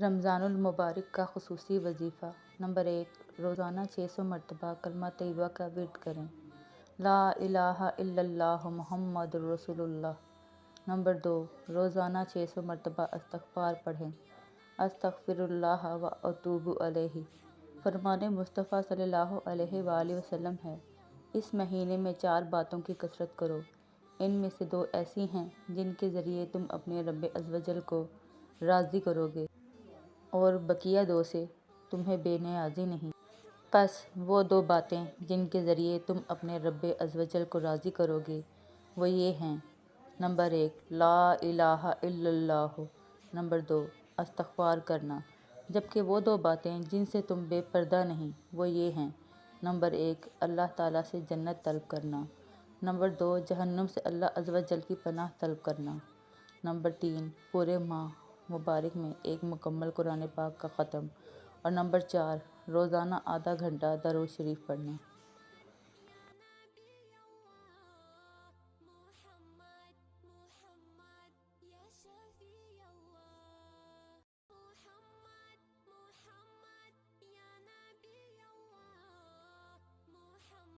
رمضان المبارک کا خصوصی وظیفہ۔ نمبر 1، روزانہ 600 مرتبہ کلمہ طیبہ کا ورد کریں۔ لا الہ الا اللہ محمد رسول اللہ۔ نمبر 2، روزانہ 600 مرتبہ استغفار پڑھیں۔ استغفر اللہ و اتوب الیہ۔ فرمان مصطفیٰ صلی اللہ علیہ وآلہ وسلم ہے، اس مہینے میں 4 باتوں کی کثرت کرو، ان میں سے 2 ایسی ہیں جن کے ذریعے تم اپنے رب عزوجل کو راضی کرو گے، اور بقیہ 2 سے تمہیں بے نیازی نہیں۔ پس وہ 2 باتیں جن کے ذریعے تم اپنے رب عزوجل کو راضی کرو گے وہ یہ ہیں: نمبر 1، لا الہ الا اللہ۔ نمبر 2، استغفار کرنا۔ جبکہ وہ 2 باتیں جن سے تم بے پردہ نہیں وہ یہ ہیں: نمبر 1، اللہ تعالیٰ سے جنت طلب کرنا۔ نمبر 2، جہنم سے اللہ عزوجل کی پناہ طلب کرنا۔ نمبر 3، پورے ماہ مبارک میں 1 مکمل قرآن پاک کا ختم۔ اور نمبر 4، روزانہ آدھا گھنٹہ درود شریف پڑھنا۔